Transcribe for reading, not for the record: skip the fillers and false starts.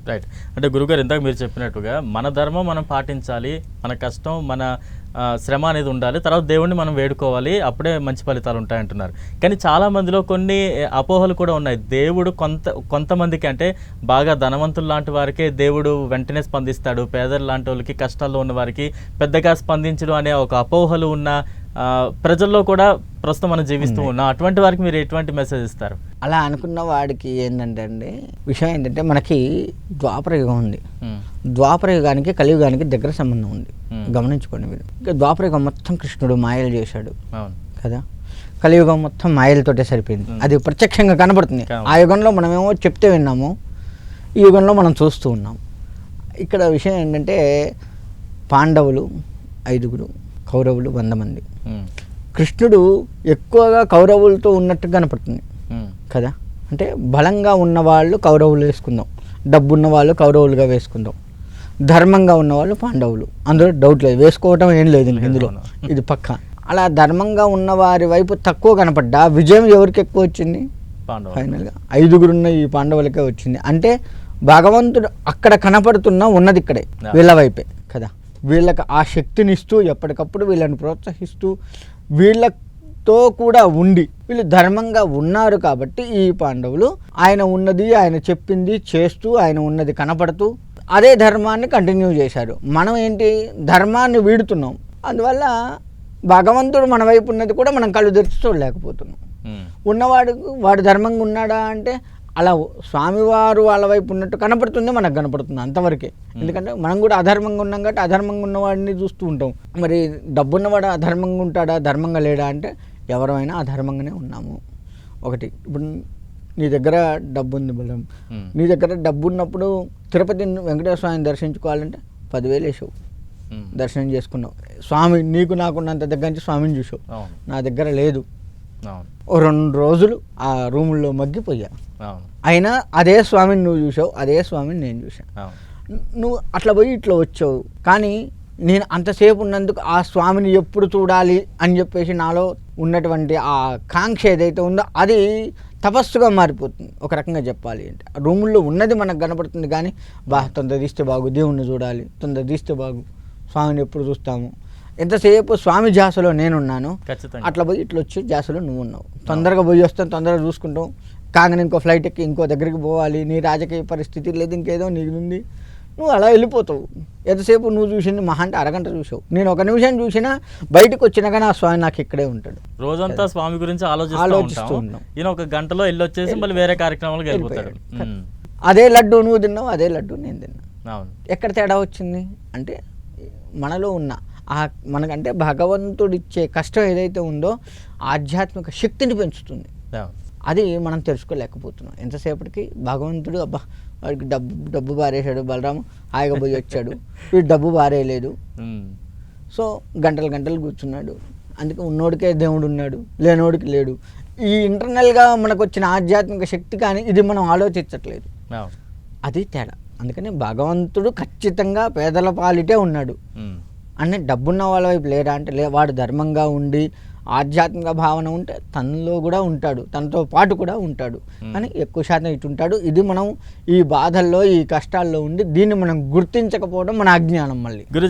Right. అంటే గురుగారు ఇందాక మీరు చెప్పినట్టుగా మన ధర్మం మనం పాటించాలి, మన కష్టం మన శ్రమ అనేది ఉండాలి, తర్వాత దేవుణ్ణి మనం వేడుకోవాలి, అప్పుడే మంచి ఫలితాలు ఉంటాయంటున్నారు. కానీ చాలా మందిలో కొన్ని అపోహలు కూడా ఉన్నాయి. దేవుడు కొంతమందికి అంటే బాగా ధనవంతులు లాంటి వారికే దేవుడు వెంటనే స్పందిస్తాడు, పేదలు లాంటి వాళ్ళకి కష్టాల్లో ఉన్న వారికి పెద్దగా స్పందించడం అనే ఒక అపోహలు ఉన్న ప్రజల్లో కూడా ప్రస్తుతం మనం జీవిస్తూ ఉన్నాం. అటువంటి వారికి మీరు ఎటువంటి మెసేజ్ ఇస్తారు? అలా అనుకున్న వాడికి ఏంటంటే అండి, విషయం ఏంటంటే మనకి ద్వాపర యుగం ఉంది. ద్వాపర యుగానికి కలియుగానికి దగ్గర సంబంధం ఉంది, గమనించుకోండి మీరు. ఇంకా ద్వాపర యుగం మొత్తం కృష్ణుడు మాయలు చేశాడు కదా, కలియుగం మొత్తం మాయలతోటే సరిపోయింది. అది ప్రత్యక్షంగా కనబడుతుంది. ఆ యుగంలో మనమేమో చెప్తే విన్నాము, ఈ యుగంలో మనం చూస్తూ ఉన్నాం. ఇక్కడ విషయం ఏంటంటే పాండవులు 5, కౌరవులు 100 మంది. కృష్ణుడు ఎక్కువగా కౌరవులతో ఉన్నట్టు కనపడుతుంది కదా. అంటే బలంగా ఉన్నవాళ్ళు కౌరవులు వేసుకుందాం, డబ్బున్న వాళ్ళు కౌరవులుగా వేసుకుందాం, ధర్మంగా ఉన్నవాళ్ళు పాండవులు, అందులో డౌట్ లేదు, వేసుకోవటం ఏం లేదు ఇందులో, ఇది పక్క. అలా ధర్మంగా ఉన్న వారి వైపు తక్కువ కనపడ్డా విజయం ఎవరికి ఎక్కువ వచ్చింది? ఫైనల్గా 5 ఉన్న ఈ పాండవులకే వచ్చింది. అంటే భగవంతుడు అక్కడ కనపడుతున్నా ఉన్నది ఇక్కడే, వీళ్ళ వైపే కదా. వీళ్ళకి ఆ శక్తిని ఇస్తూ ఎప్పటికప్పుడు వీళ్ళని ప్రోత్సహిస్తూ వీళ్ళతో కూడా ఉండి వీళ్ళు ధర్మంగా ఉన్నారు కాబట్టి ఈ పాండవులు ఆయన ఉన్నది ఆయన చెప్పింది చేస్తూ ఆయన ఉన్నది కనపడుతూ అదే ధర్మాన్ని కంటిన్యూ చేశారు. మనం ఏంటి ధర్మాన్ని వీడుతున్నాం, అందువల్ల భగవంతుడు మన వైపు ఉన్నది కూడా మనం కళ్ళు తెరిచి చూడలేకపోతున్నాం. వాడు ధర్మంగా ఉన్నాడా అంటే అలా స్వామివారు వాళ్ళ వైపు ఉన్నట్టు కనపడుతుంది, మనకు కనపడుతుంది అంతవరకే. ఎందుకంటే మనం కూడా అధర్మంగా ఉన్నాం కాబట్టి అధర్మంగా ఉన్నవాడిని చూస్తూ ఉంటాం. మరి డబ్బున్నవాడు అధర్మంగా ఉంటాడా, ధర్మంగా లేడా అంటే ఎవరైనా అధర్మంగానే ఉన్నాము. ఒకటి, ఇప్పుడు నీ దగ్గర డబ్బు ఉంది బలం, నీ దగ్గర డబ్బు ఉన్నప్పుడు తిరుపతి వెంకటేశ్వర స్వామిని దర్శించుకోవాలంటే 10,000 వేసావు, దర్శనం చేసుకున్నావు. స్వామి నీకు నాకున్నంత దగ్గర నుంచి స్వామిని చూసావు, నా దగ్గర లేదు. 2 రోజులు ఆ రూముల్లో మగ్గిపోయా, అయినా అదే స్వామిని నువ్వు చూసావు, అదే స్వామిని నేను చూసాను. నువ్వు అట్లా పోయి ఇట్లా వచ్చావు, కానీ నేను అంతసేపు ఉన్నందుకు ఆ స్వామిని ఎప్పుడు చూడాలి అని చెప్పేసి నాలో ఉన్నటువంటి ఆ కాంక్ష ఏదైతే ఉందో అది తపస్సుగా మారిపోతుంది. ఒక రకంగా చెప్పాలి అంటే రూముల్లో ఉన్నది మనకు కనపడుతుంది, కానీ తొందర తీస్తే బాగు, దేవుణ్ణి చూడాలి, తొందర తీస్తే బాగు, స్వామిని ఎప్పుడు చూస్తాము, ఎంతసేపు స్వామి జాసలో నేనున్నాను, అట్లా పోయి ఇట్లా వచ్చి జాసలో నువ్వు ఉన్నావు. తొందరగా పోయి వస్తాను, తొందరగా చూసుకుంటావు, కాగానే ఇంకో ఫ్లైట్ ఎక్కి ఇంకో దగ్గరికి పోవాలి, నీ రాజకీయ పరిస్థితి లేదు, ఇంకేదో నీకు ఉంది, నువ్వు అలా వెళ్ళిపోతావు. ఎంతసేపు నువ్వు చూసింది మహా అంటే అరగంట చూసావు, నేను 1 నిమిషం చూసినా బయటకు వచ్చినా కానీ ఆ స్వామి నాకు ఇక్కడే ఉంటాడు. రోజంతా స్వామి గురించి ఆలోచిస్తూ ఉన్నాం, ఈయన 1 గంటలో వెళ్ళి వచ్చేసి మళ్ళీ వేరే కార్యక్రమాలకు వెళ్ళిపోతాడు. అదే లడ్డు నువ్వు తిన్నావు, అదే లడ్డు నేను తిన్నా. ఎక్కడ తేడా వచ్చింది అంటే మనలో ఉన్న మనకంటే భగవంతుడిచ్చే కష్టం ఏదైతే ఉందో ఆధ్యాత్మిక శక్తిని పెంచుతుంది. అది మనం తెలుసుకోలేకపోతున్నాం. ఎంతసేపటికి భగవంతుడు అబ్బా వాడికి డబ్బు బారేశాడు, బలరాము హాయిగా పోయి వచ్చాడు, వీడు డబ్బు బారేయలేదు, సో గంటలు కూర్చున్నాడు, అందుకే ఉన్నోడికే దేవుడు ఉన్నాడు, లేనోడికి లేడు. ఈ ఇంటర్నల్గా మనకు వచ్చిన ఆధ్యాత్మిక శక్తి కానీ ఇది మనం ఆలోచించట్లేదు, అది తేడా. అందుకని భగవంతుడు ఖచ్చితంగా పేదల పాలిటే ఉన్నాడు. అంటే డబ్బున్న వాళ్ళ వైపు లేరా అంటే వాడు ధర్మంగా ఉండి ఆధ్యాత్మిక భావన ఉంటే తనలో కూడా ఉంటాడు, తనతో పాటు కూడా ఉంటాడు, కానీ ఎక్కువ శాతం ఇటు ఉంటాడు. ఇది మనం ఈ బాధల్లో ఈ కష్టాల్లో ఉండి దీన్ని మనం గుర్తించకపోవడం మన అజ్ఞానం. మళ్ళీ